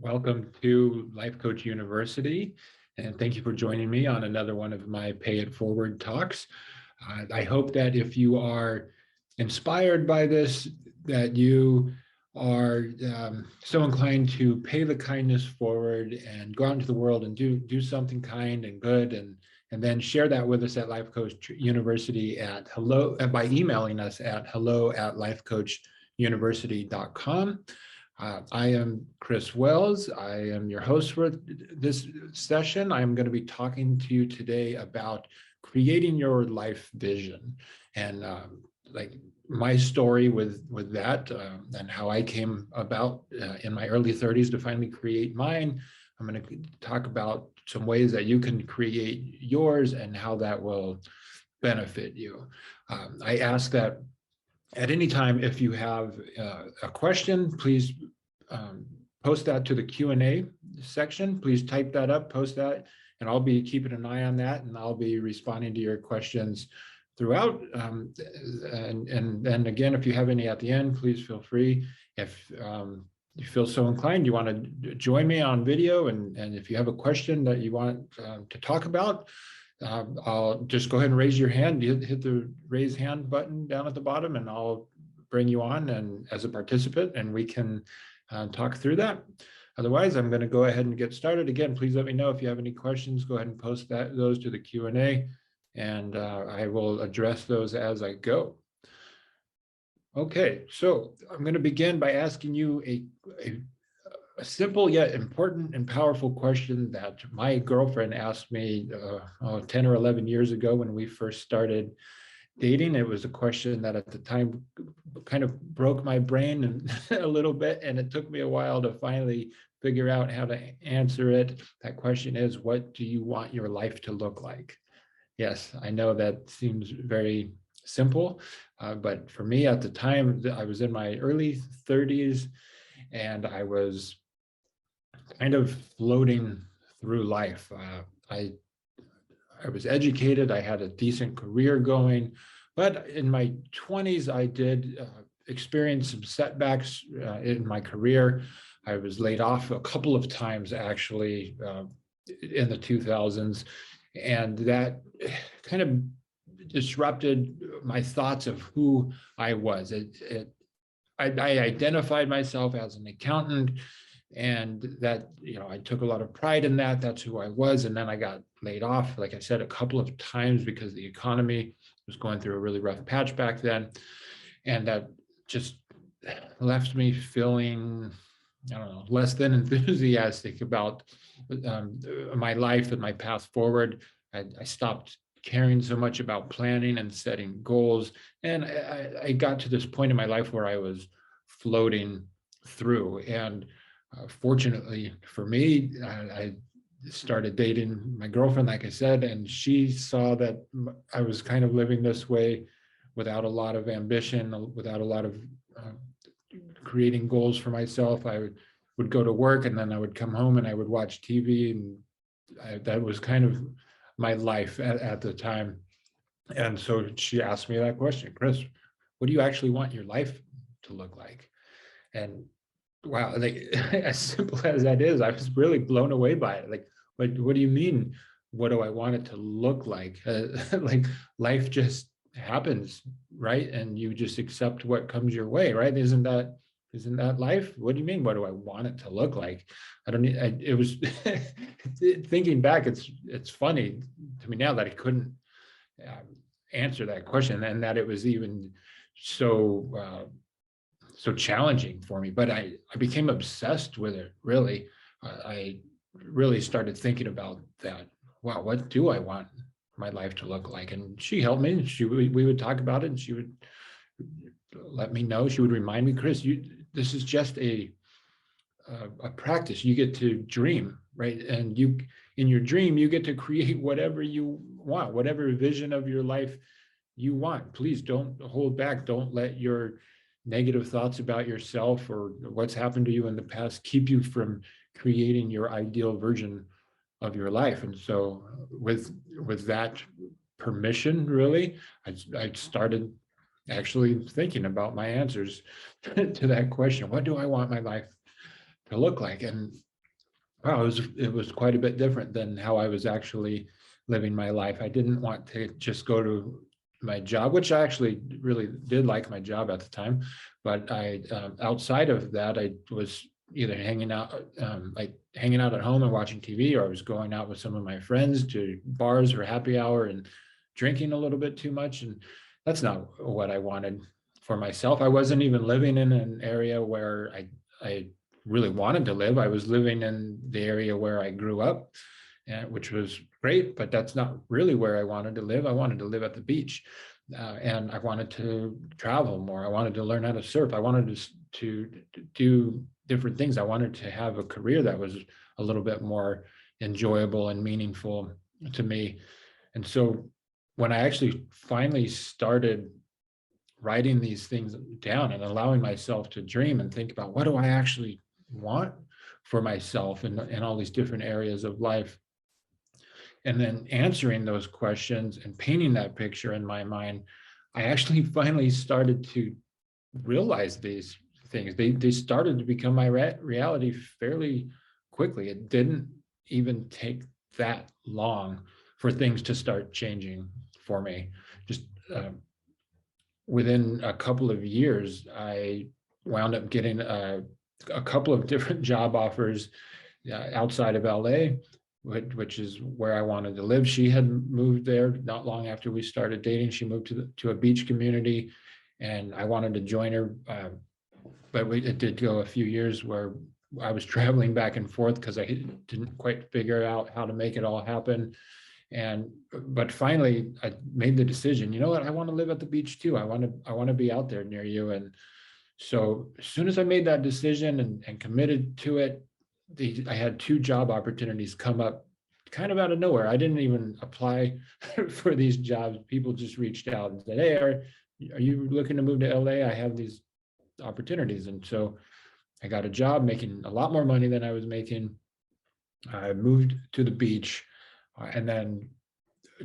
Welcome to Life Coach University, and thank you for joining me on another one of my Pay It Forward talks. I hope that if you are inspired by this, that you are so inclined to pay the kindness forward and go out into the world and do something kind and good, and then share that with us at Life Coach University at by emailing us at hello@lifecoachuniversity.com. I am Chris Weals. I am your host for this session. I'm going to be talking to you today about creating your life vision and like my story with that and how I came about in my early 30s to finally create mine. I'm going to talk about some ways that you can create yours and how that will benefit you. I ask that at any time, if you have a question, please post that to the Q&A section. Please type that up, post that, and I'll be keeping an eye on that, and I'll be responding to your questions throughout. And then again, if you have any at the end, please feel free. If you feel so inclined, you want to join me on video, and if you have a question that you want to talk about, I'll just go ahead and raise your hand. Hit the raise hand button down at the bottom, and I'll bring you on and as a participant, and we can talk through that. Otherwise, I'm going to go ahead and get started. Again, please let me know if you have any questions. Go ahead and post those to the Q&A, and I will address those as I go. Okay, so I'm going to begin by asking you a simple yet important and powerful question that my girlfriend asked me 10 or 11 years ago when we first started dating. It was a question that at the time kind of broke my brain a little bit, and it took me a while to finally figure out how to answer it. That question is, what do you want your life to look like? Yes, I know that seems very simple, but for me at the time, I was in my early 30s, and I was kind of floating through life. I was educated, I had a decent career going, but in my 20s, I did experience some setbacks in my career. I was laid off a couple of times, actually, in the 2000s, and that kind of disrupted my thoughts of who I was. I identified myself as an accountant, and that, I took a lot of pride in that. That's who I was. And then I got laid off, like I said, a couple of times because the economy was going through a really rough patch back then. And that just left me feeling, less than enthusiastic about my life and my path forward. I stopped caring so much about planning and setting goals. And I got to this point in my life where I was floating through. And fortunately for me, I started dating my girlfriend, like I said, and she saw that I was kind of living this way without a lot of ambition, without a lot of creating goals for myself. I would go to work, and then I would come home and I would watch TV, and that was kind of my life at the time. And so she asked me that question, Chris, what do you actually want your life to look like? And wow, like as simple as that is, I was really blown away by it. Like, what do you mean? What do I want it to look like? Like life just happens, right? And you just accept what comes your way, right? Isn't that life? What do you mean? What do I want it to look like? I don't need. It was thinking back. It's funny to me now that I couldn't answer that question, and that it was even so challenging for me. But I became obsessed with it. Really, I really started thinking about that. Wow, what do I want my life to look like? And she helped me. We would talk about it, and she would let me know. She would remind me, Chris, this is just a practice. You get to dream, right? And in your dream, you get to create whatever you want, whatever vision of your life you want. Please don't hold back. Don't let your negative thoughts about yourself or what's happened to you in the past keep you from creating your ideal version of your life. And so with that permission, really, I started actually thinking about my answers to that question. What do I want my life to look like? And Wow, it was quite a bit different than how I was actually living my life. I didn't want to just go to my job, which I actually really did like my job at the time. But outside of that, I was either hanging out at home and watching TV, or I was going out with some of my friends to bars or happy hour and drinking a little bit too much. And that's not what I wanted for myself. I wasn't even living in an area where I really wanted to live. I was living in the area where I grew up, which was great, but that's not really where I wanted to live. I wanted to live at the beach, and I wanted to travel more. I wanted to learn how to surf. I wanted to do different things. I wanted to have a career that was a little bit more enjoyable and meaningful to me. And so when I actually finally started writing these things down and allowing myself to dream and think about, what do I actually want for myself in all these different areas of life, and then answering those questions and painting that picture in my mind, I actually finally started to realize these things. They started to become my reality fairly quickly. It didn't even take that long for things to start changing for me. Just within a couple of years, I wound up getting a couple of different job offers outside of LA, which is where I wanted to live. She had moved there not long after we started dating. She moved to a beach community, and I wanted to join her. But it did go a few years where I was traveling back and forth because I didn't quite figure out how to make it all happen. But finally I made the decision, you know what, I want to live at the beach too. I want to be out there near you. And so as soon as I made that decision and committed to it, I had two job opportunities come up kind of out of nowhere. I didn't even apply for these jobs. People just reached out and said, hey, are you looking to move to LA? I have these opportunities. And so I got a job making a lot more money than I was making. I moved to the beach, and then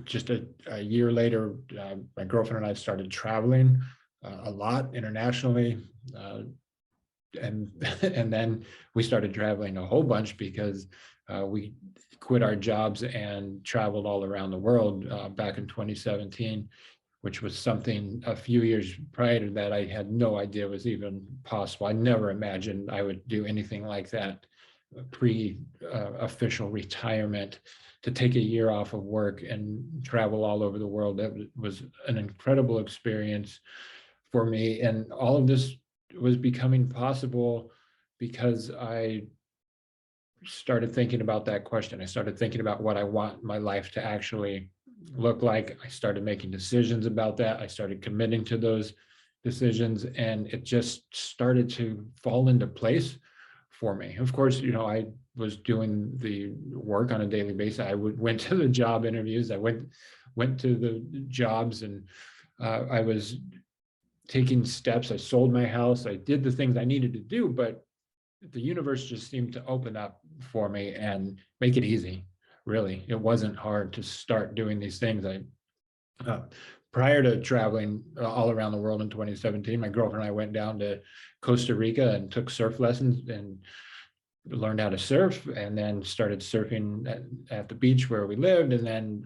just a year later, my girlfriend and I started traveling a lot internationally. And then we started traveling a whole bunch because we quit our jobs and traveled all around the world back in 2017, which was something a few years prior to that I had no idea was even possible. I never imagined I would do anything like that pre-official retirement, to take a year off of work and travel all over the world. That was an incredible experience for me. And all of this was becoming possible because I started thinking about that question. I started thinking about what I want my life to actually look like. I started making decisions about that. I started committing to those decisions, and it just started to fall into place for me. Of course, I was doing the work on a daily basis. I went to the job interviews. I went to the jobs, and I was taking steps. I sold my house. I did the things I needed to do, but the universe just seemed to open up for me and make it easy. Really, it wasn't hard to start doing these things. Prior to traveling all around the world in 2017, my girlfriend and I went down to Costa Rica and took surf lessons and learned how to surf, and then started surfing at the beach where we lived. And then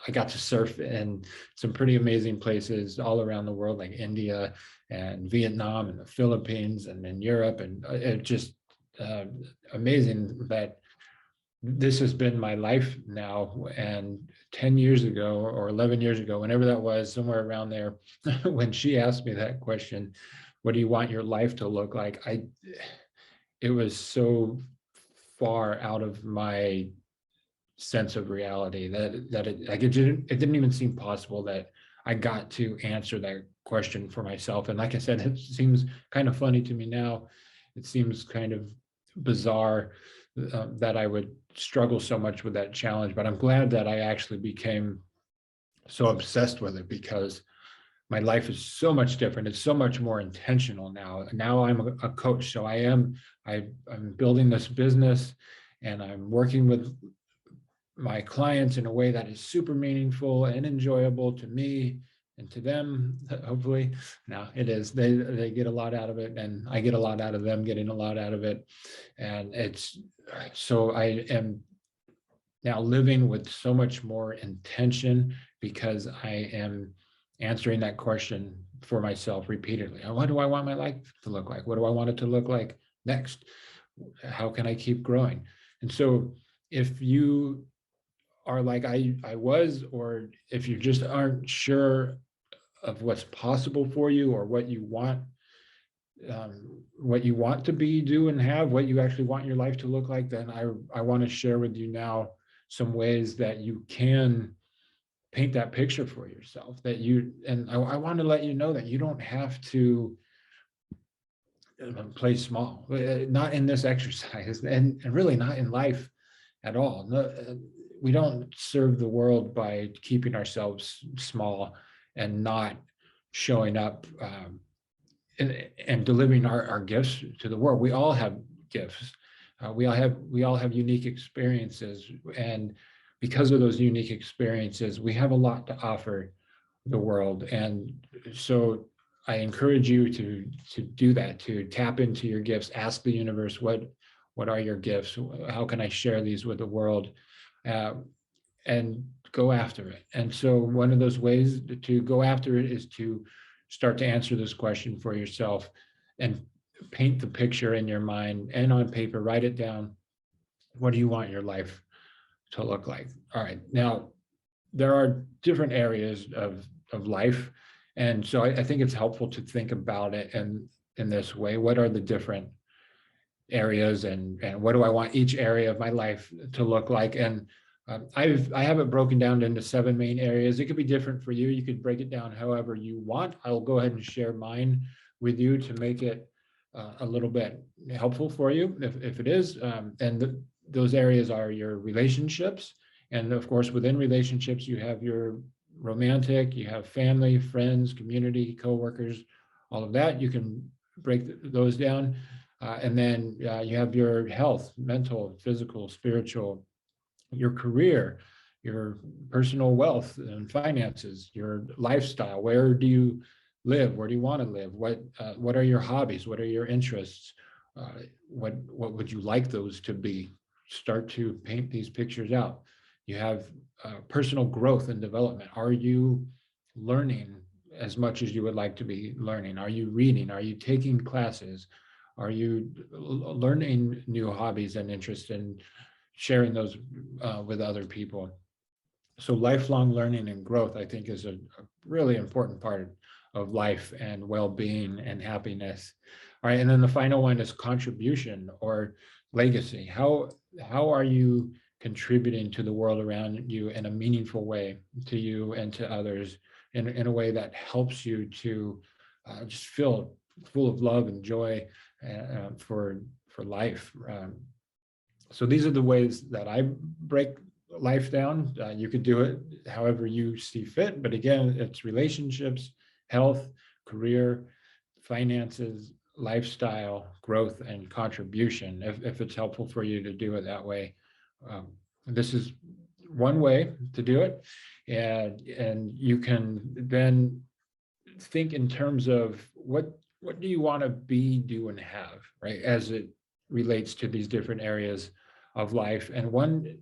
I got to surf in some pretty amazing places all around the world, like India and Vietnam and the Philippines and in Europe. And it just amazing that this has been my life now. And 10 years ago or 11 years ago, whenever that was, somewhere around there, when she asked me that question, what do you want your life to look like? It was so far out of my sense of reality that it didn't even seem possible that I got to answer that question for myself. And like I said, it seems kind of funny to me now. It seems kind of bizarre that I would struggle so much with that challenge, but I'm glad that I actually became so obsessed with it, because my life is so much different. It's so much more intentional now. Now I'm a coach, so I'm building this business, and I'm working with my clients in a way that is super meaningful and enjoyable to me And to them, hopefully, no, it is. They get a lot out of it, and I get a lot out of them getting a lot out of it. And it's so I am now living with so much more intention because I am answering that question for myself repeatedly. What do I want my life to look like? What do I want it to look like next? How can I keep growing? And so if you are like I was, or if you just aren't sure of what's possible for you or what you want to be, do, and have, what you actually want your life to look like, then I want to share with you now some ways that you can paint that picture for yourself, that you, and I want to let you know that you don't have to play small, not in this exercise, and really not in life at all. No, we don't serve the world by keeping ourselves small and not showing up and delivering our gifts to the world. We all have gifts. We all have unique experiences, and because of those unique experiences, we have a lot to offer the world. And so I encourage you to do that, to tap into your gifts, ask the universe, what are your gifts? How can I share these with the world? And go after it. And so one of those ways to go after it is to start to answer this question for yourself and paint the picture in your mind and on paper, write it down. What do you want your life to look like? All right. Now, there are different areas of life. And so I think it's helpful to think about it in this way. What are the different areas, and what do I want each area of my life to look like? And I have it broken down into 7 main areas. It could be different for you. You could break it down however you want. I'll go ahead and share mine with you to make it a little bit helpful for you, if it is. Those areas are your relationships. And of course, within relationships, you have your romantic, you have family, friends, community, coworkers, all of that. You can break those down. And then you have your health, mental, physical, spiritual, your career, your personal wealth and finances, your lifestyle. Where do you live? Where do you want to live? What are your hobbies? What are your interests? What would you like those to be? Start to paint these pictures out. You have personal growth and development. Are you learning as much as you would like to be learning? Are you reading? Are you taking classes? Are you learning new hobbies and interests and sharing those with other people? So lifelong learning and growth, I think, is a really important part of life and well-being and happiness. All right, and then the final one is contribution or legacy. How are you contributing to the world around you in a meaningful way, to you and to others, in a way that helps you to just feel full of love and joy for life? So these are the ways that I break life down. You could do it however you see fit, but again, it's relationships, health, career, finances, lifestyle, growth, and contribution, if it's helpful for you to do it that way. This is one way to do it. And you can then think in terms of what do you want to be, do, and have, right, as it relates to these different areas of life. And one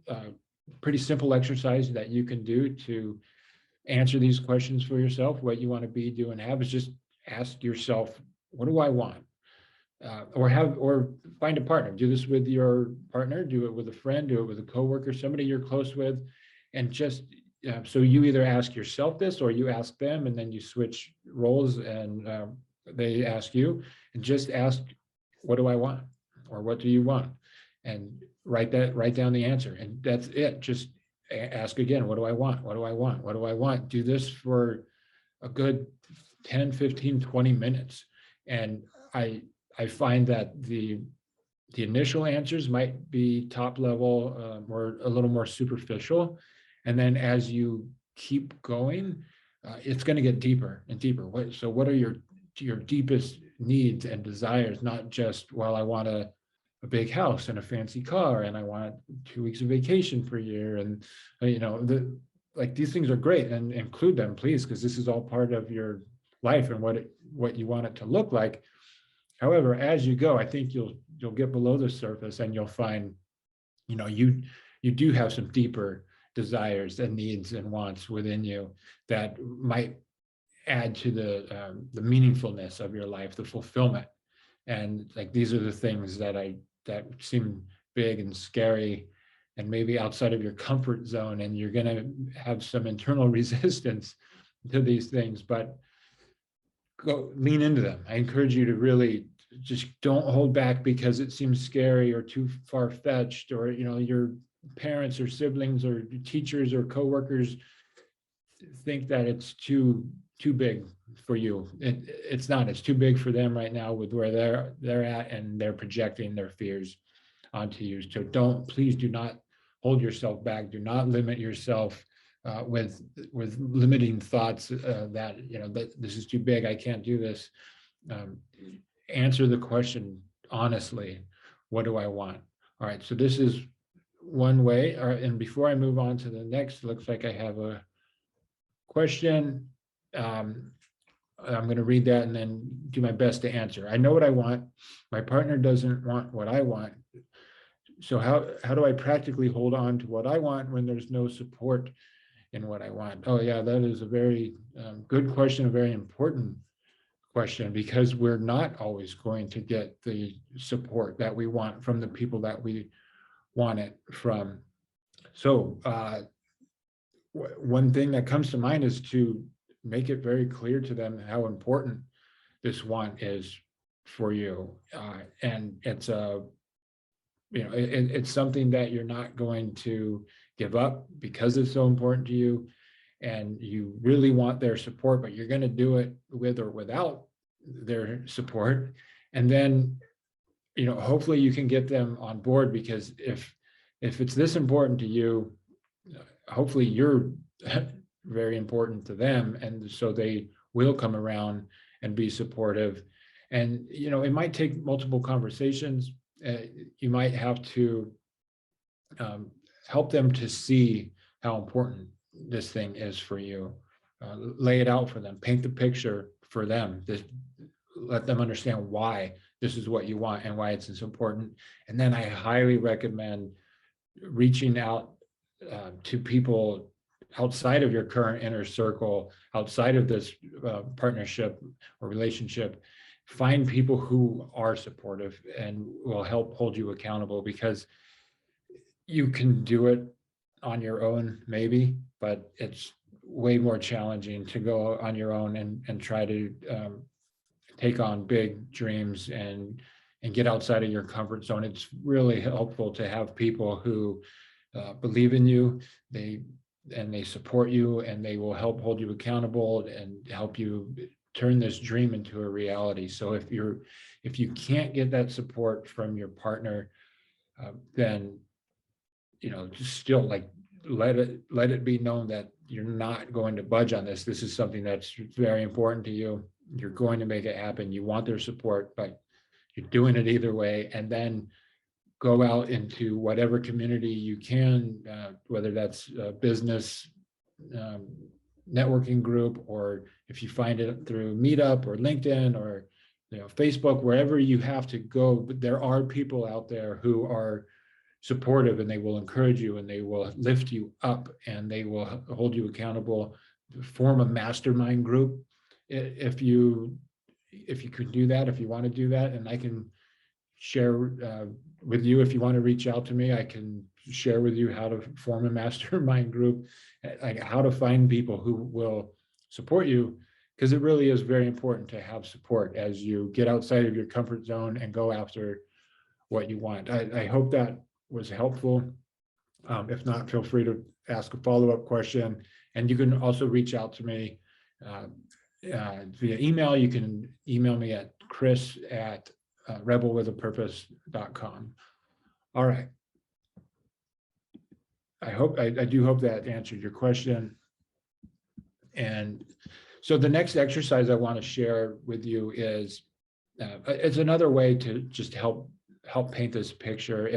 pretty simple exercise that you can do to answer these questions for yourself, what you want to be, do, and have, is just ask yourself, what do I want? Or find a partner. Do this with your partner, do it with a friend, do it with a coworker, somebody you're close with, and just so you either ask yourself this or you ask them, and then you switch roles and they ask you, and just ask, what do I want? Or what do you want? And write down the answer, and that's it. Just ask again, what do I want? What do I want? What do I want? Do this for a good 10, 15, 20 minutes. And I find that the initial answers might be top level or a little more superficial. And then as you keep going, it's going to get deeper and deeper. What are your deepest needs and desires? Not just, well, I want a big house and a fancy car, and I want 2 weeks of vacation per year. And, like these things are great, and include them, please, because this is all part of your life and what you want it to look like. However, as you go, I think you'll get below the surface and you'll find, you do have some deeper desires and needs and wants within you that might add to the meaningfulness of your life, the fulfillment. And like these are the things that seem big and scary and maybe outside of your comfort zone, and you're going to have some internal resistance to these things, but go lean into them. I encourage you to really just don't hold back because it seems scary or too far-fetched, or your parents or siblings or teachers or coworkers think that it's too big for you. It's not. It's too big for them right now with where they're at, and they're projecting their fears onto you. So please do not hold yourself back. Do not limit yourself with limiting thoughts that this is too big. I can't do this. Answer the question honestly. What do I want? All right. So this is one way. All right, and before I move on to the next, looks like I have a question. I'm going to read that and then do my best to answer. I know what I want. My partner doesn't want what I want. So how do I practically hold on to what I want when there's no support in what I want? Oh yeah, that is a very good question, a very important question, because we're not always going to get the support that we want from the people that we want it from. So one thing that comes to mind is to make it very clear to them how important this want is for you. And it's it's something that you're not going to give up because it's so important to you, and you really want their support, but you're going to do it with or without their support. And then, hopefully you can get them on board, because if it's this important to you, hopefully you're very important to them, and so they will come around and be supportive. And it might take multiple conversations. You might have to help them to see how important this thing is for you. Lay it out for them, paint the picture for them, let them understand why this is what you want and why it's important. And then I highly recommend reaching out to people outside of your current inner circle, outside of this partnership or relationship. Find people who are supportive and will help hold you accountable, because you can do it on your own, maybe, but it's way more challenging to go on your own and try to take on big dreams and get outside of your comfort zone. It's really helpful to have people who believe in you, they support you, and they will help hold you accountable and help you turn this dream into a reality. So if you can't get that support from your partner, then just still let it be known that you're not going to budge on this. This is something that's very important to you. You're going to make it happen. You want their support, but you're doing it either way. And then go out into whatever community you can, whether that's a business networking group, or if you find it through Meetup or LinkedIn or Facebook, wherever you have to go. But there are people out there who are supportive, and they will encourage you, and they will lift you up, and they will hold you accountable. Form a mastermind group if you could do that, if you want to do that. And I can share with you, if you want to reach out to me, I can share with you how to form a mastermind group, like how to find people who will support you, because it really is very important to have support as you get outside of your comfort zone and go after what you want. I hope that was helpful. If not, feel free to ask a follow-up question. And you can also reach out to me via email. You can email me at chris@rebelwithapurpose.com. All right. I do hope that answered your question. And so the next exercise I want to share with you is it's another way to just help paint this picture.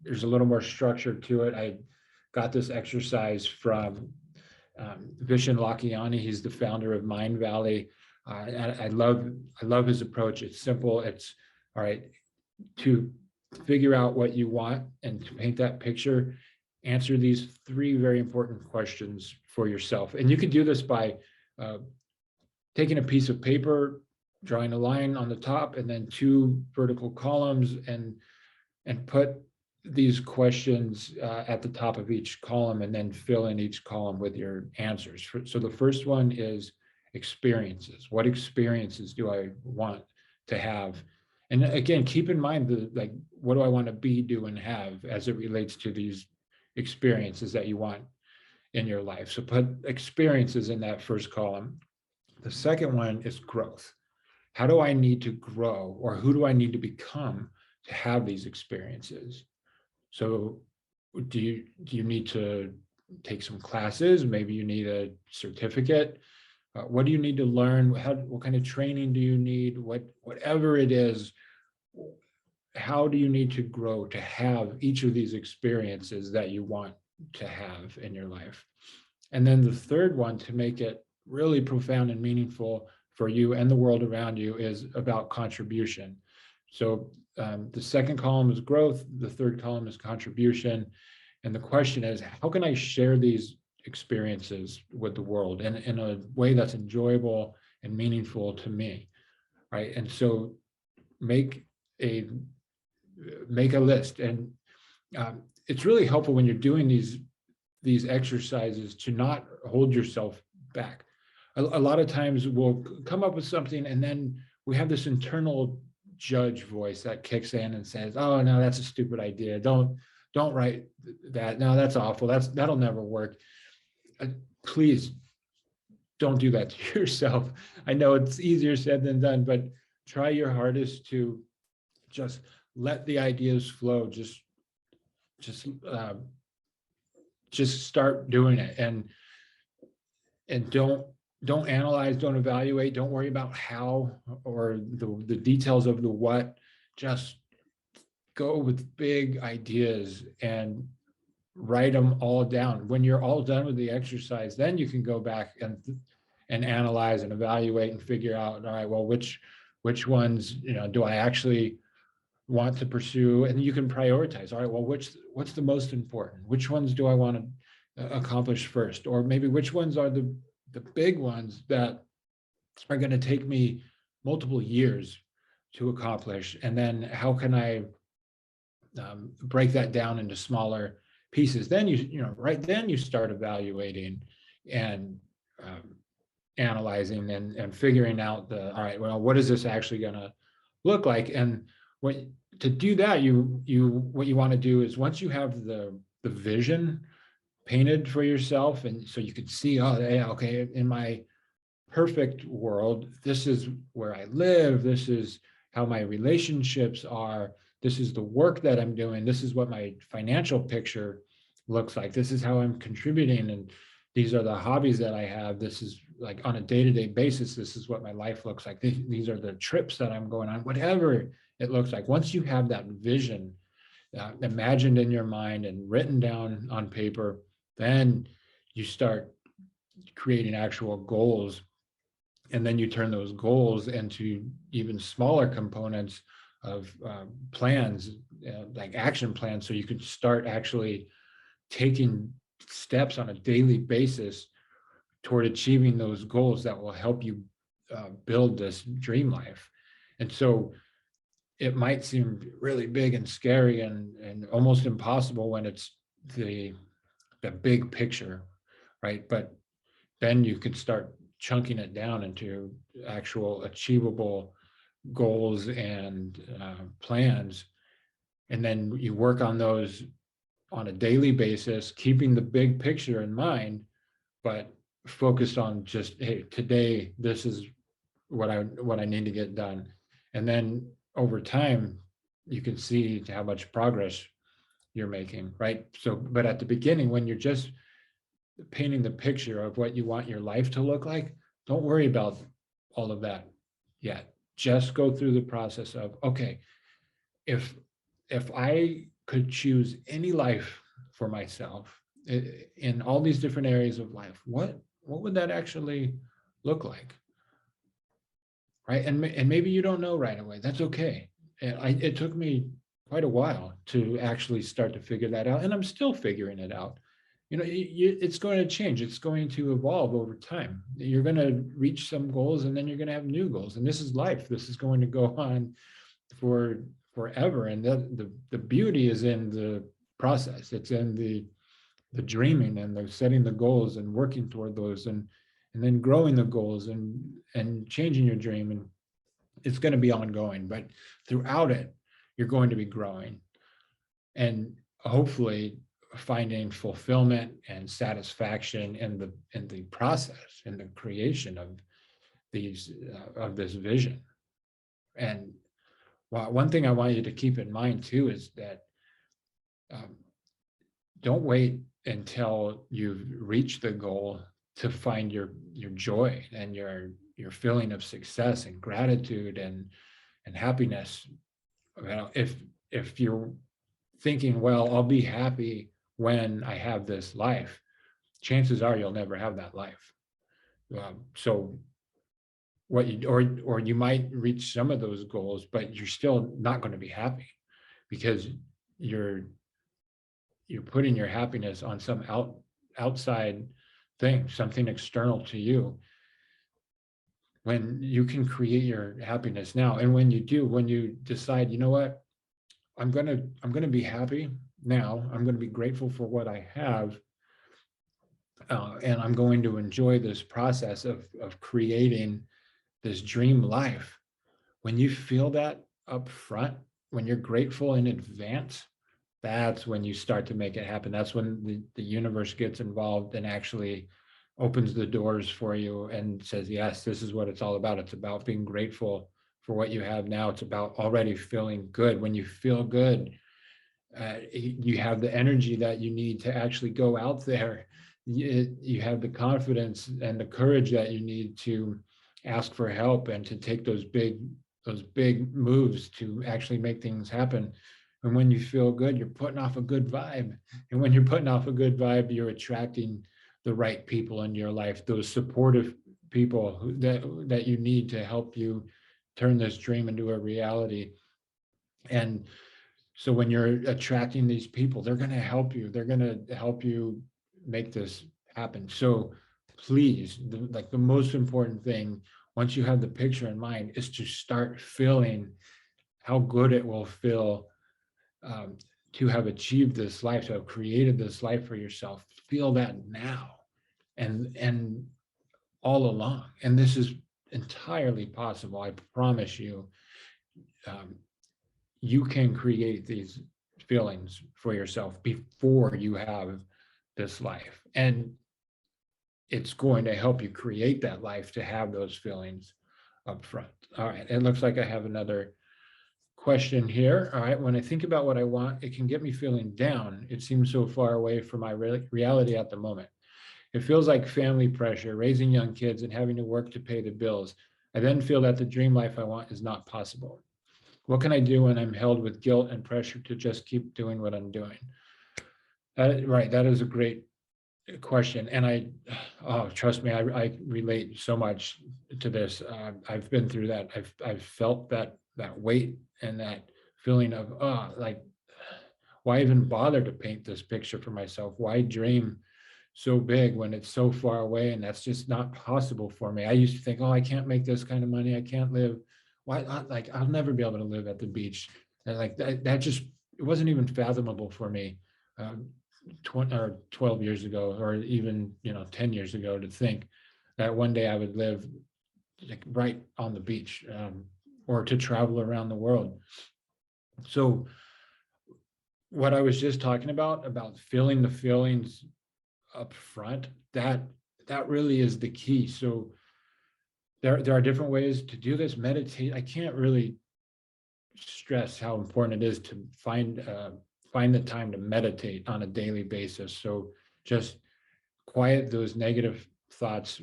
There's a little more structure to it. I got this exercise from Vishen Lakhiani, he's the founder of Mind Valley. I love his approach. It's simple. It's all right to figure out what you want and to paint that picture. Answer these 3 very important questions for yourself, and you can do this by taking a piece of paper, drawing a line on the top, and then 2 vertical columns, and put these questions at the top of each column, and then fill in each column with your answers. So the first one is experiences. What experiences do I want to have? And again, keep in mind like, what do I want to be, do, and have as it relates to these experiences that you want in your life. So put experiences in that first column. The second one is growth. How do I need to grow, or who do I need to become to have these experiences? So do you need to take some classes? Maybe you need a certificate. What do you need to learn? What kind of training do you need? Whatever it is, how do you need to grow to have each of these experiences that you want to have in your life? And then the third one, to make it really profound and meaningful for you and the world around you, is about contribution. So the second column is growth, the third column is contribution. And the question is, how can I share these experiences with the world in a way that's enjoyable and meaningful to me, right? And so make a list. And it's really helpful when you're doing these exercises to not hold yourself back. A lot of times we'll come up with something, and then we have this internal judge voice that kicks in and says, oh no, that's a stupid idea, don't write that, no, that's awful, that'll never work. Please don't do that to yourself. I know it's easier said than done, but try your hardest to just let the ideas flow. Just start doing it, and don't analyze, don't evaluate, don't worry about how or the details of the what. Just go with big ideas and write them all down. When you're all done with the exercise, then you can go back and analyze and evaluate and figure out, all right, well, which ones, do I actually want to pursue? And you can prioritize. All right, well, what's the most important? Which ones do I want to accomplish first? Or maybe which ones are the big ones that are going to take me multiple years to accomplish? And then how can I break that down into smaller pieces? Then then you start evaluating and analyzing and figuring out all right, well, what is this actually going to look like? And to do that, what you want to do is, once you have the vision painted for yourself, and so you could see, oh yeah, okay, in my perfect world, this is where I live, this is how my relationships are, this is the work that I'm doing, this is what my financial picture looks like, this is how I'm contributing, and these are the hobbies that I have, this is like on a day-to-day basis, this is what my life looks like, these are the trips that I'm going on, whatever it looks like. Once you have that vision imagined in your mind and written down on paper, then you start creating actual goals, and then you turn those goals into even smaller components of plans, like action plans, so you can start actually taking steps on a daily basis toward achieving those goals that will help you build this dream life. And so it might seem really big and scary and almost impossible when it's the big picture, right? But then you can start chunking it down into actual achievable goals and plans. And then you work on those on a daily basis, keeping the big picture in mind, but focused on just, hey, today, this is what I need to get done. And then over time, you can see how much progress you're making, right? So, but at the beginning, when you're just painting the picture of what you want your life to look like, don't worry about all of that yet. Just go through the process of, okay, if I could choose any life for myself, in all these different areas of life, what would that actually look like? Right. And maybe you don't know right away. That's okay. And it took me quite a while to actually start to figure that out. And I'm still figuring it out. It's going to change. It's going to evolve over time. You're going to reach some goals, and then you're going to have new goals. And this is life. This is going to go on for forever. And the beauty is in the process. It's in the dreaming and the setting the goals and working toward those, and then growing the goals and changing your dream. And it's going to be ongoing, but throughout it, you're going to be growing and hopefully finding fulfillment and satisfaction in the process, in the creation of this vision. And one thing I want you to keep in mind too is that don't wait until you've reached the goal to find your joy and your feeling of success and gratitude and happiness. If you're thinking, well, I'll be happy when I have this life, chances are you'll never have that life. So what you or you might reach some of those goals, but you're still not going to be happy because you're putting your happiness on some outside thing, something external to you, when you can create your happiness now. And when you decide, you know what, I'm going to be happy now. I'm going to be grateful for what I have. And I'm going to enjoy this process of creating this dream life. When you feel that up front, when you're grateful in advance, that's when you start to make it happen. That's when the universe gets involved and actually opens the doors for you and says, yes, this is what it's all about. It's about being grateful for what you have now. It's about already feeling good. When you feel good, you have the energy that you need to actually go out there. You have the confidence and the courage that you need to ask for help and to take those big moves to actually make things happen. And when you feel good, you're putting off a good vibe. And when you're putting off a good vibe, you're attracting the right people in your life, those supportive people that you need to help you turn this dream into a reality. And so when you're attracting these people, they're going to help you. They're going to help you make this happen. So please, the most important thing, once you have the picture in mind, is to start feeling how good it will feel to have achieved this life, to have created this life for yourself. Feel that now and all along. And this is entirely possible. I promise you, you can create these feelings for yourself before you have this life. And it's going to help you create that life to have those feelings up front. All right, it looks like I have another question here. All right, when I think about what I want, it can get me feeling down. It seems so far away from my reality at the moment. It feels like family pressure, raising young kids and having to work to pay the bills. I then feel that the dream life I want is not possible. What can I do when I'm held with guilt and pressure to just keep doing what I'm doing? Right, that is a great question. And trust me, I relate so much to this. I've been through that. I've felt that weight and that feeling of, like, why even bother to paint this picture for myself? Why dream so big when it's so far away and that's just not possible for me? I used to think, I can't make this kind of money. I can't live. I'll never be able to live at the beach. And like that just, it wasn't even fathomable for me 20 or 12 years ago, or even 10 years ago, to think that one day I would live like right on the beach, or to travel around the world. So what I was just talking about feeling the feelings up front, that really is the key. So there are different ways to do this. Meditate. I can't really stress how important it is to find the time to meditate on a daily basis. So just quiet those negative thoughts.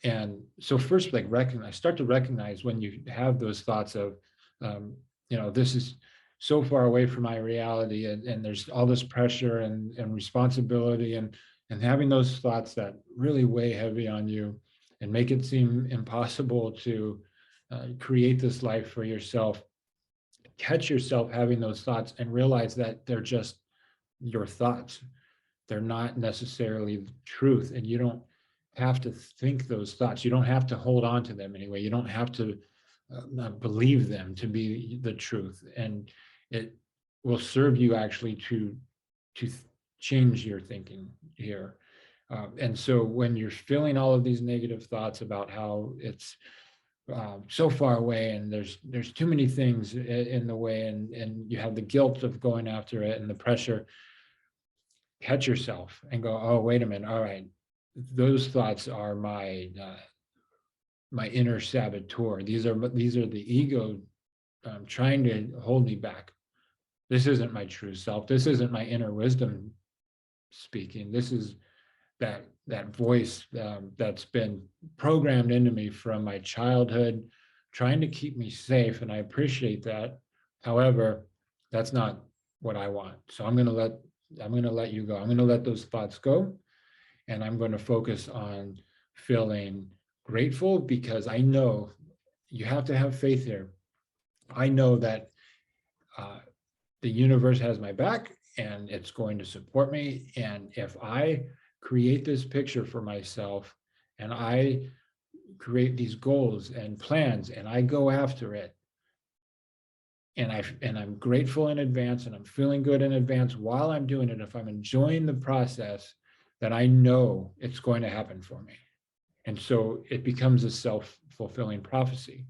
And so first, start to recognize when you have those thoughts of, this is so far away from my reality, and there's all this pressure and responsibility, and having those thoughts that really weigh heavy on you and make it seem impossible to create this life for yourself. Catch yourself having those thoughts and realize that they're just your thoughts. They're not necessarily the truth, and you don't have to think those thoughts. You don't have to hold on to them anyway. You don't have to believe them to be the truth, and it will serve you actually to change your thinking here. And so when you're feeling all of these negative thoughts about how it's so far away and there's too many things in the way, and you have the guilt of going after it and the pressure, catch yourself and go, oh, wait a minute, all right, those thoughts are my inner saboteur. These are the ego trying to hold me back. This isn't my true self. This isn't my inner wisdom speaking. This is that voice that's been programmed into me from my childhood, trying to keep me safe, and I appreciate that. However, that's not what I want. So I'm going to let you go. I'm going to let those thoughts go, and I'm going to focus on feeling grateful, because I know you have to have faith here. I know that the universe has my back and it's going to support me. And if I create this picture for myself and I create these goals and plans and I go after it, and I'm grateful in advance and I'm feeling good in advance while I'm doing it, if I'm enjoying the process, then I know it's going to happen for me. And so it becomes a self-fulfilling prophecy.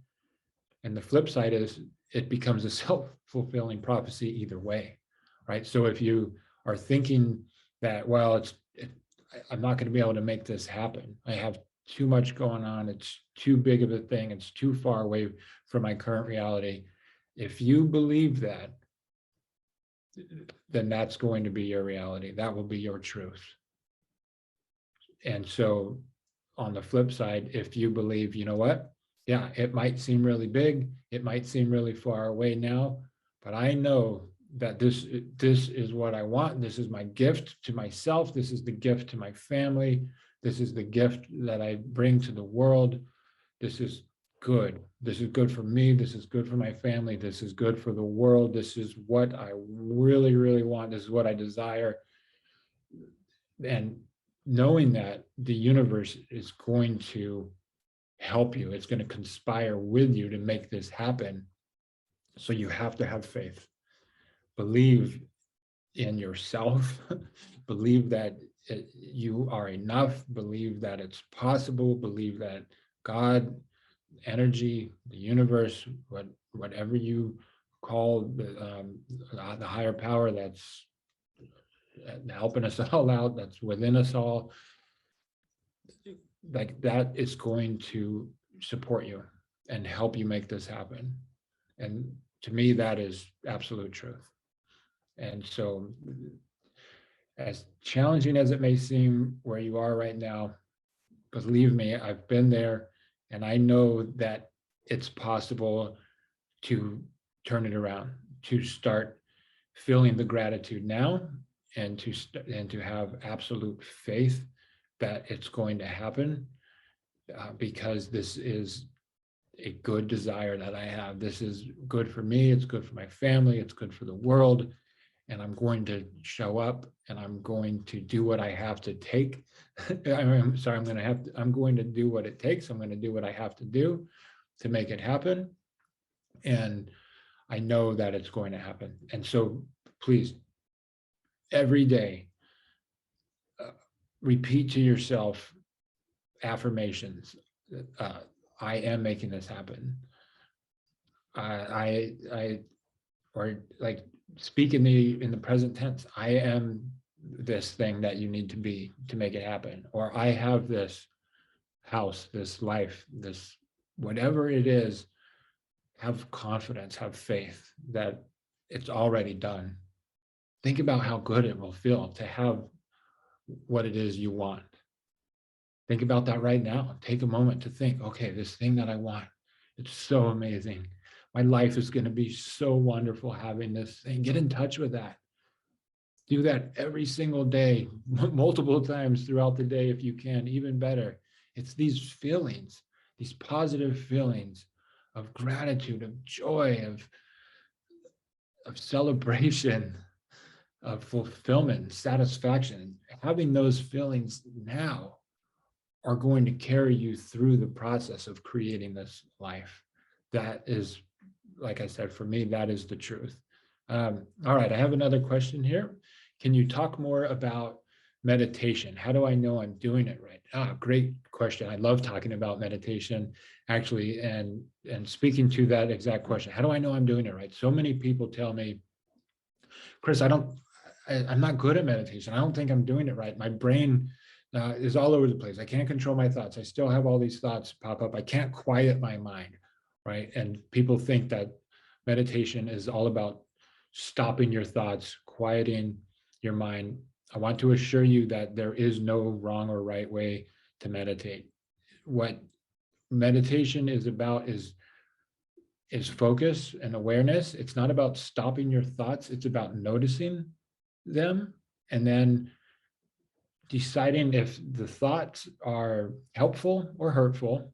And the flip side is it becomes a self-fulfilling prophecy either way, right? So if you are thinking that, well, I'm not going to be able to make this happen. I have too much going on. It's too big of a thing. It's too far away from my current reality. If you believe that, then that's going to be your reality. That will be your truth. And so on the flip side, if you believe, you know what? Yeah, it might seem really big. It might seem really far away now, but I know that this is what I want. This is my gift to myself. This is the gift to my family. This is the gift that I bring to the world. This is good. This is good for me. This is good for my family. This is good for the world. This is what I really, really want. This is what I desire. And knowing that the universe is going to help you, it's going to conspire with you to make this happen. So you have to have faith. Believe in yourself. Believe that you are enough. Believe that it's possible. Believe that God, energy, the universe, whatever you call the higher power that's helping us all out, that's within us all, like that is going to support you and help you make this happen. And to me, that is absolute truth. And so, as challenging as it may seem where you are right now, believe me, I've been there, and I know that it's possible to turn it around, to start feeling the gratitude now, and to have absolute faith that it's going to happen, because this is a good desire that I have. This is good for me. It's good for my family. It's good for the world. And I'm going to show up, and I'm going to do what I have to take. I'm going to do what it takes. I'm going to do what I have to do to make it happen. And I know that it's going to happen. And so please, every day, repeat to yourself affirmations. I am making this happen. Or like, speak in the present tense. I am this thing that you need to be to make it happen. Or I have this house, this life, this whatever it is. Have confidence, have faith that it's already done. Think about how good it will feel to have what it is you want. Think about that right now. Take a moment to think, okay, this thing that I want, it's so amazing. My life is going to be so wonderful having this thing. Get in touch with that. Do that every single day, multiple times throughout the day if you can, even better. It's these feelings, these positive feelings of gratitude, of joy, of celebration, of fulfillment, satisfaction. Having those feelings now are going to carry you through the process of creating this life. That is, like I said, for me, that is the truth. All right, I have another question here. Can you talk more about meditation? How do I know I'm doing it right? Great question. I love talking about meditation, actually, and speaking to that exact question. How do I know I'm doing it right? So many people tell me, Chris, I'm not good at meditation. I don't think I'm doing it right. My brain is all over the place. I can't control my thoughts. I still have all these thoughts pop up. I can't quiet my mind, right? And people think that meditation is all about stopping your thoughts, quieting your mind. I want to assure you that there is no wrong or right way to meditate. What meditation is about is focus and awareness. It's not about stopping your thoughts. It's about noticing them and then deciding if the thoughts are helpful or hurtful.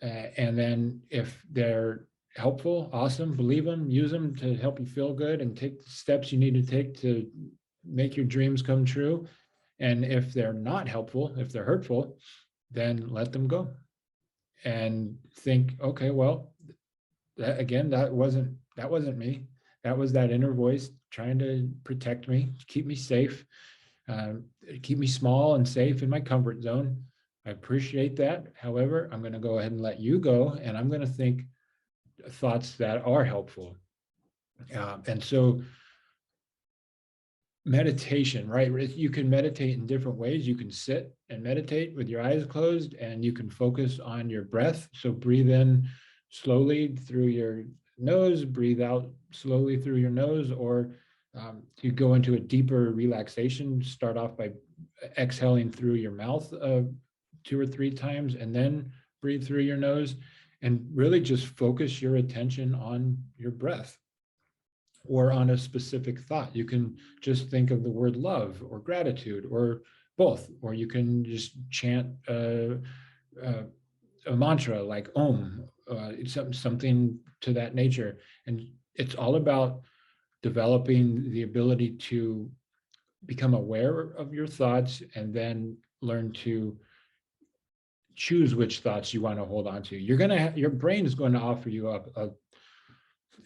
And then if they're helpful, awesome, believe them, use them to help you feel good and take the steps you need to take to make your dreams come true. And if they're not helpful, if they're hurtful, then let them go and think, okay, well, that wasn't me. That was that inner voice trying to protect me, keep me safe, keep me small and safe in my comfort zone. I appreciate that. However, I'm going to go ahead and let you go, and I'm going to think thoughts that are helpful. And so meditation, right? You can meditate in different ways. You can sit and meditate with your eyes closed, and you can focus on your breath. So breathe in slowly through your nose, breathe out slowly through your nose, or to go into a deeper relaxation, start off by exhaling through your mouth 2 or 3 times, and then breathe through your nose, and really just focus your attention on your breath or on a specific thought. You can just think of the word love or gratitude or both, or you can just chant a mantra like Om, something to that nature. And it's all about developing the ability to become aware of your thoughts and then learn to choose which thoughts you want to hold on to. Your brain is going to offer you up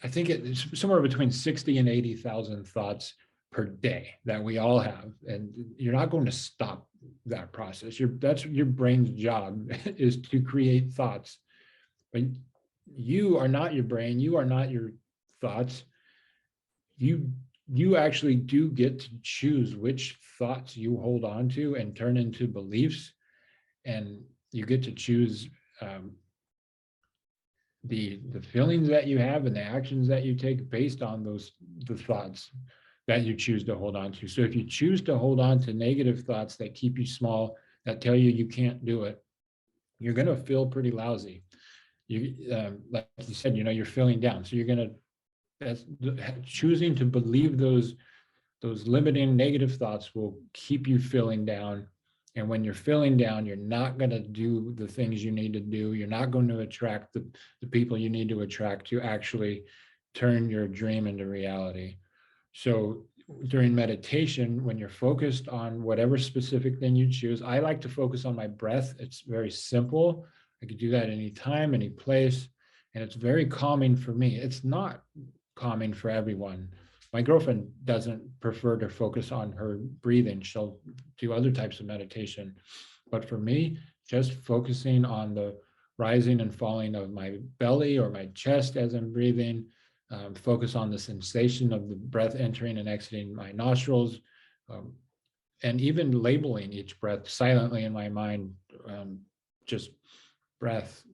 I think it's somewhere between 60 and 80,000 thoughts per day that we all have. And you're not going to stop that process. That's your brain's job is to create thoughts. But you are not your brain. You are not your thoughts. You actually do get to choose which thoughts you hold on to and turn into beliefs. And you get to choose the feelings that you have and the actions that you take based on the thoughts that you choose to hold on to. So if you choose to hold on to negative thoughts that keep you small, that tell you can't do it, you're going to feel pretty lousy. Like you said, you're feeling down. So that's choosing to believe those limiting negative thoughts will keep you feeling down. And when you're feeling down, you're not going to do the things you need to do. You're not going to attract the people you need to attract to actually turn your dream into reality. So during meditation, when you're focused on whatever specific thing you choose, I like to focus on my breath. It's very simple. I could do that anytime, any place, and it's very calming for me. It's not calming for everyone. My girlfriend doesn't prefer to focus on her breathing. She'll do other types of meditation. But for me, just focusing on the rising and falling of my belly or my chest as I'm breathing, focus on the sensation of the breath entering and exiting my nostrils, and even labeling each breath silently in my mind, just breath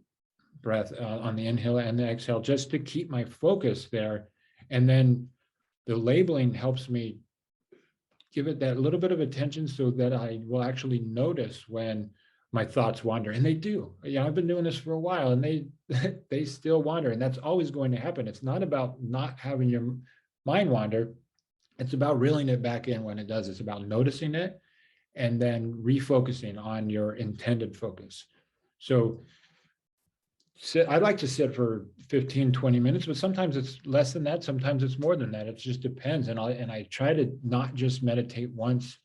on the inhale and the exhale, just to keep my focus there. And then the labeling helps me give it that little bit of attention so that I will actually notice when my thoughts wander. And they do. I've been doing this for a while, and they still wander, and that's always going to happen. It's not about not having your mind wander. It's about reeling it back in when it does. It's about noticing it and then refocusing on your intended focus. So I like to sit for 15, 20 minutes, but sometimes it's less than that. Sometimes it's more than that. It just depends. And I try to not just meditate once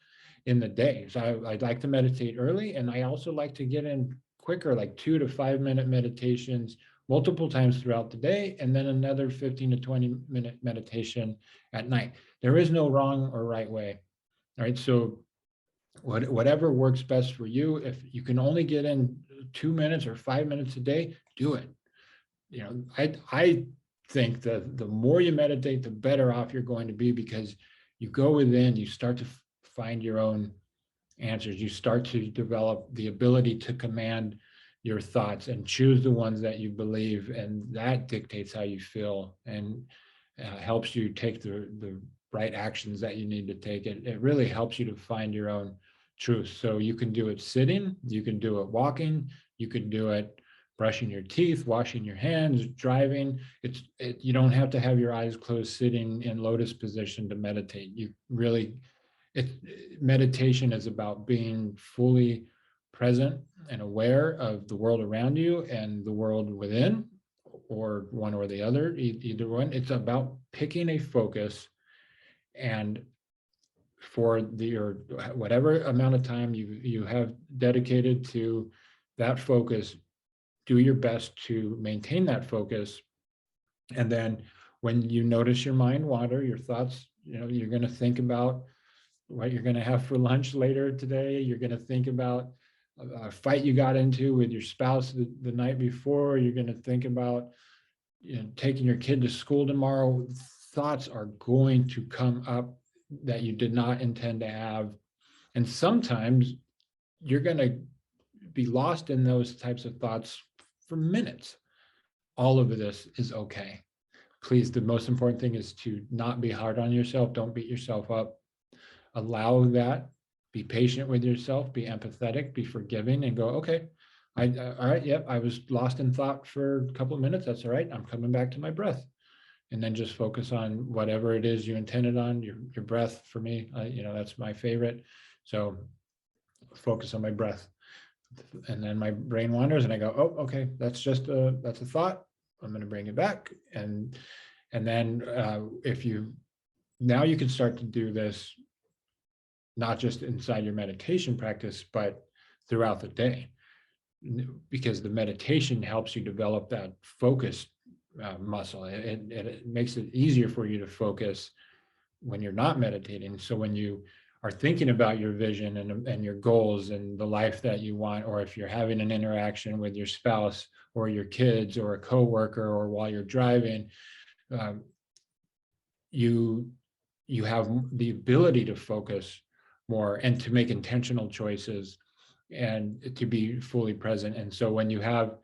in the day. So I'd like to meditate early, and I also like to get in quicker, like 2 to 5 minute meditations multiple times throughout the day, and then another 15 to 20 minute meditation at night. There is no wrong or right way. All right. So whatever works best for you. If you can only get in 2 minutes or 5 minutes a day, do it. I think that the more you meditate, the better off you're going to be, because you go within, you start to find your own answers. You start to develop the ability to command your thoughts and choose the ones that you believe, and that dictates how you feel and helps you take the right actions that you need to take. It really helps you to find your own truth. So you can do it sitting, you can do it walking, you can do it brushing your teeth, washing your hands, driving. You don't have to have your eyes closed sitting in lotus position to meditate. You really, meditation is about being fully present and aware of the world around you and the world within, or one or the other, either one. It's about picking a focus, and for or whatever amount of time you have dedicated to that focus, do your best to maintain that focus. And then when you notice your mind wander, your thoughts, you're going to think about what you're going to have for lunch later today. You're going to think about a fight you got into with your spouse the night before. You're going to think about taking your kid to school tomorrow. Thoughts are going to come up that you did not intend to have. And sometimes you're going to be lost in those types of thoughts for minutes. All of this is okay. Please, the most important thing is to not be hard on yourself. Don't beat yourself up. Allow that. Be patient with yourself. Be empathetic. Be forgiving, and go, okay, all right, yep, I was lost in thought for a couple of minutes. That's all right. I'm coming back to my breath. And then just focus on whatever it is you intended on. Your breath, for me, that's my favorite. So focus on my breath. And then my brain wanders and I go, oh, okay, that's a thought. I'm going to bring it back. And then now you can start to do this, not just inside your meditation practice, but throughout the day, because the meditation helps you develop that focus muscle. It makes it easier for you to focus when you're not meditating. So when you are thinking about your vision and your goals and the life that you want, or if you're having an interaction with your spouse or your kids or a coworker, or while you're driving, you have the ability to focus more and to make intentional choices and to be fully present. And so when you have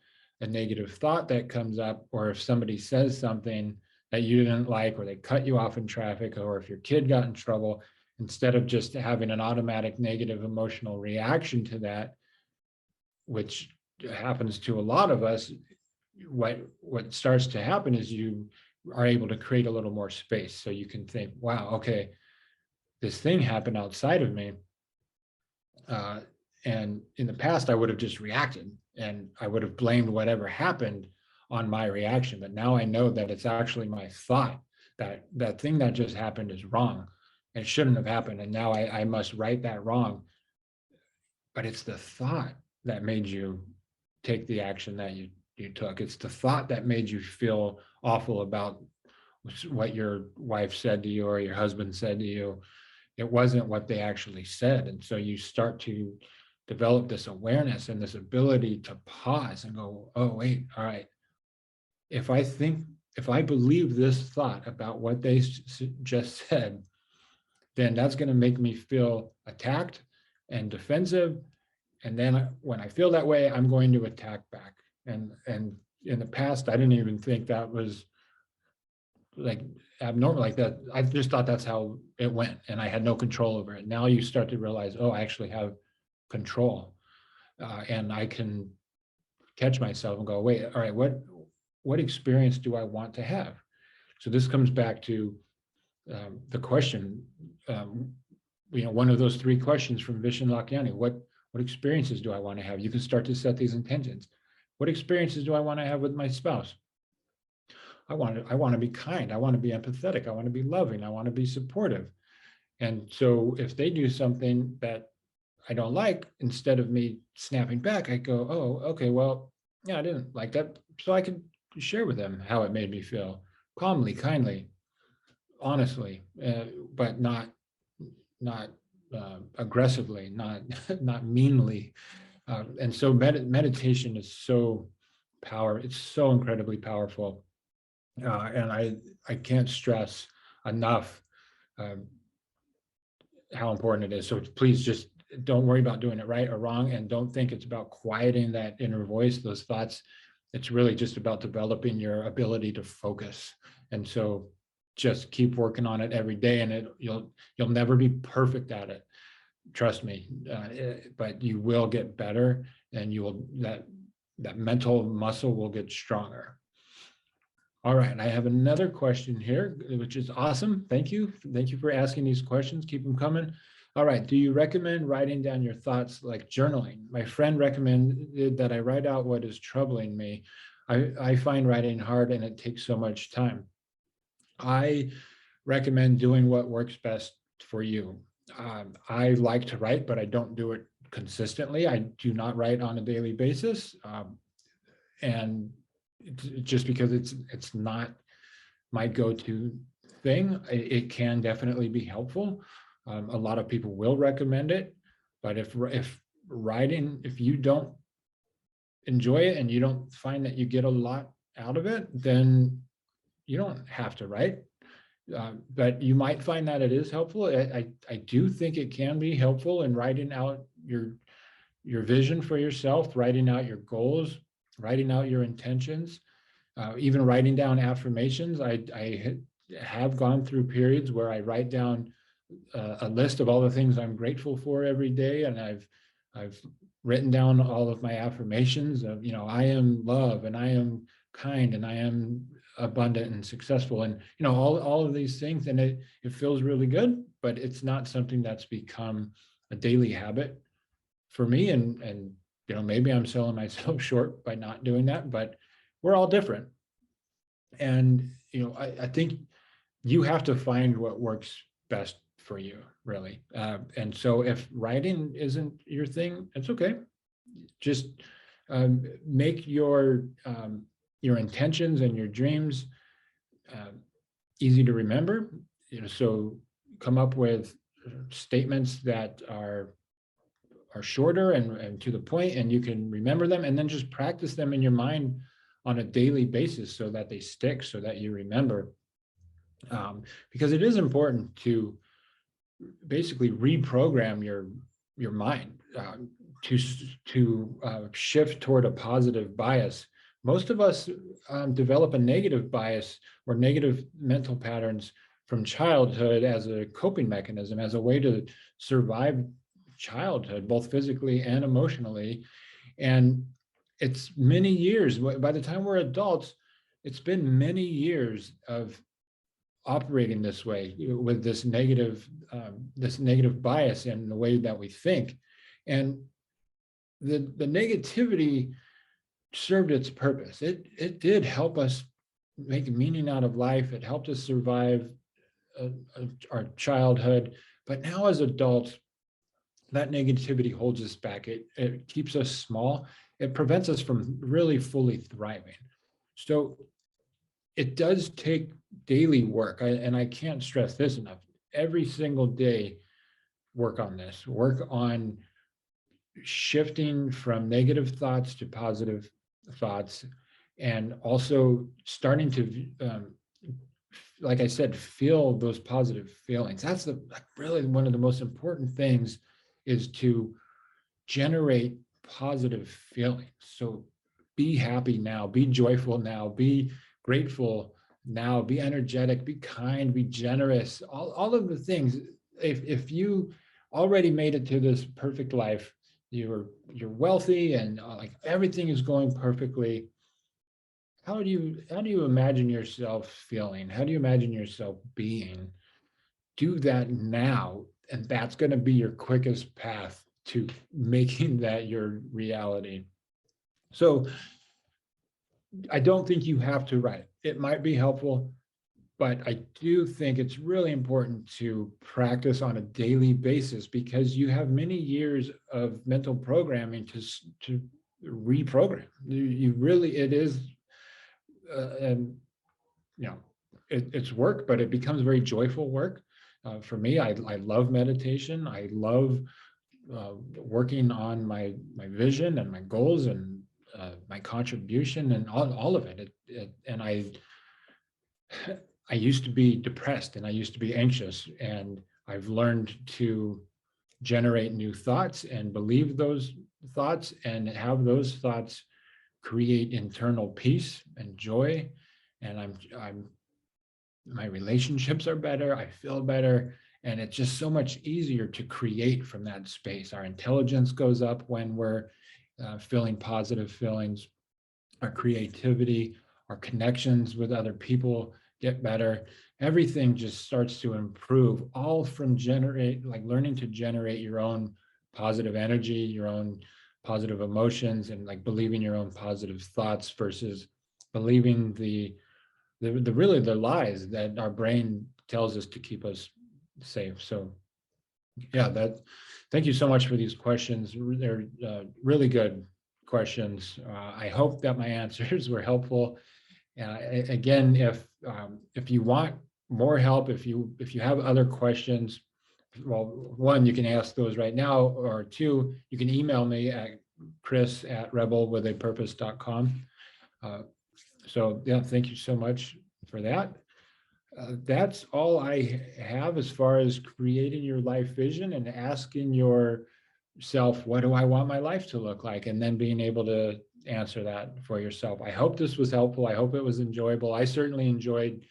a negative thought that comes up, or if somebody says something that you didn't like, or they cut you off in traffic, or if your kid got in trouble, instead of just having an automatic negative emotional reaction to that, which happens to a lot of us, what starts to happen is you are able to create a little more space. So you can think, wow, okay, this thing happened outside of me. And in the past, I would have just reacted and I would have blamed whatever happened on my reaction. But now I know that it's actually my thought, that thing that just happened is wrong. It shouldn't have happened. And now I must right that wrong. But it's the thought that made you take the action that you took. It's the thought that made you feel awful about what your wife said to you or your husband said to you. It wasn't what they actually said. And so you start to develop this awareness and this ability to pause and go, oh, wait, all right. If I believe this thought about what they just said, then that's going to make me feel attacked and defensive. And then when I feel that way, I'm going to attack back. And in the past, I didn't even think that was like abnormal like that. I just thought that's how it went and I had no control over it. Now you start to realize, oh, I actually have control, and I can catch myself and go, wait, all right, what experience do I want to have? So this comes back to the question, one of those three questions from Vishen Lakhiani. What experiences do I want to have? You can start to set these intentions. What experiences do I want to have with my spouse? I want to be kind. I want to be empathetic. I want to be loving. I want to be supportive. And so if they do something that I don't like, instead of me snapping back, I go, oh, okay, well, yeah, I didn't like that. So I could share with them how it made me feel, calmly, kindly, honestly, but not aggressively, not meanly. And so meditation is it's so incredibly powerful. And I can't stress enough how important it is. So please just don't worry about doing it right or wrong, and don't think it's about quieting that inner voice, those thoughts. It's really just about developing your ability to focus. And so just keep working on it every day, and you'll never be perfect at it. Trust me, but you will get better, and that mental muscle will get stronger. All right, I have another question here, which is awesome. Thank you. Thank you for asking these questions. Keep them coming. All right, do you recommend writing down your thoughts like journaling? My friend recommended that I write out what is troubling me. I find writing hard and it takes so much time. I recommend doing what works best for you. I like to write, but I don't do it consistently. I do not write on a daily basis. And just because it's not my go-to thing, it can definitely be helpful. A lot of people will recommend it, but if writing, if you don't enjoy it and you don't find that you get a lot out of it, then you don't have to write. But you might find that it is helpful. I do think it can be helpful in writing out your vision for yourself, writing out your goals, writing out your intentions, even writing down affirmations. I have gone through periods where I write down a list of all the things I'm grateful for every day, and I've written down all of my affirmations of, I am love, and I am kind, and I am abundant and successful, and all of these things, and it feels really good, but it's not something that's become a daily habit for me, and maybe I'm selling myself short by not doing that, but we're all different. And I think you have to find what works best for you, really. And so if writing isn't your thing, it's okay. Just make your intentions and your dreams easy to remember. So come up with statements that are shorter and to the point, and you can remember them, and then just practice them in your mind on a daily basis so that they stick, so that you remember. Because it is important to basically reprogram your mind to shift toward a positive bias. Most of us develop a negative bias or negative mental patterns from childhood as a coping mechanism, as a way to survive childhood, both physically and emotionally. And it's many years, by the time we're adults, it's been many years of operating this way, with this negative bias in the way that we think. And the negativity served its purpose. It did help us make meaning out of life. It helped us survive our childhood. But now as adults, that negativity holds us back. It keeps us small. It prevents us from really fully thriving. So it does take daily work, and I can't stress this enough. Every single day, work on this. Work on shifting from negative thoughts to positive thoughts, and also starting to, like I said, feel those positive feelings. That's really one of the most important things, is to generate positive feelings. So be happy now, be joyful now, be grateful now, be energetic, be kind, be generous, all of the things. If you already made it to this perfect life, you're wealthy, and like everything is going perfectly, how do you imagine yourself feeling? How do you imagine yourself being? Do that now, and that's going to be your quickest path to making that your reality. So I don't think you have to write. It might be helpful, but I do think it's really important to practice on a daily basis because you have many years of mental programming to reprogram. You really, it is, and you know, it's work, but it becomes very joyful work. For me, I love meditation. I love working on my vision and my goals and my contribution and all of it. And I used to be depressed and I used to be anxious, and I've learned to generate new thoughts and believe those thoughts and have those thoughts create internal peace and joy. And I'm my relationships are better, I feel better, and it's just so much easier to create from that space. Our intelligence goes up when we're feeling positive feelings, our creativity, our connections with other people get better. Everything just starts to improve, all from learning to generate your own positive energy, your own positive emotions, and like believing your own positive thoughts versus believing the really the lies that our brain tells us to keep us safe. So yeah, thank you so much for these questions. They're really good questions. I hope that my answers were helpful. Again, if you want more help, if you have other questions, well, one, you can ask those right now, or two, you can email me at chris@rebelwithapurpose.com. So yeah, thank you so much for that. That's all I have as far as creating your life vision and asking yourself, what do I want my life to look like? And then being able to answer that for yourself. I hope this was helpful. I hope it was enjoyable. I certainly enjoyed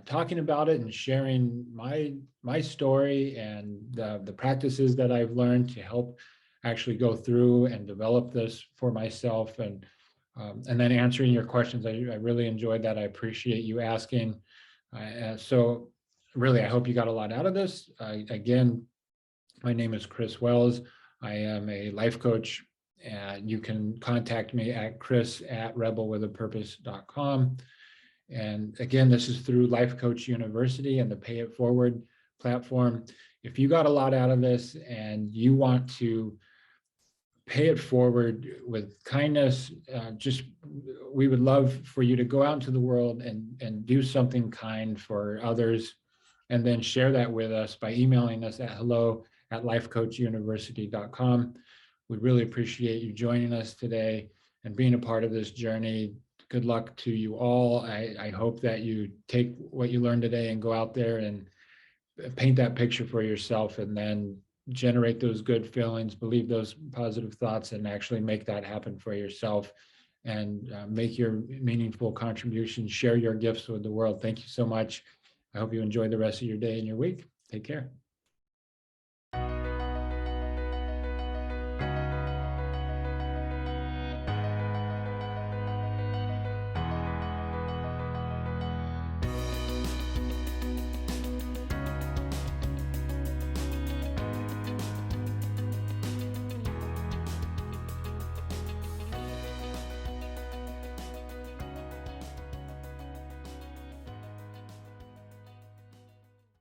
talking about it and sharing my story and the practices that I've learned to help actually go through and develop this for myself, and then answering your questions. I really enjoyed that. I appreciate you asking. So really, I hope you got a lot out of this. Again, my name is Chris Weals. I am a life coach, and you can contact me at chris@rebelwithapurpose.com. And again, this is through Life Coach University and the Pay It Forward platform. If you got a lot out of this and you want to pay it forward with kindness, we would love for you to go out into the world and do something kind for others, and then share that with us by emailing us at hello@lifecoachuniversity.com. We really appreciate you joining us today and being a part of this journey. Good luck to you all. I hope that you take what you learned today and go out there and paint that picture for yourself, and then generate those good feelings, believe those positive thoughts, and actually make that happen for yourself, and make your meaningful contributions, share your gifts with the world. Thank you so much. I hope you enjoy the rest of your day and your week. Take care.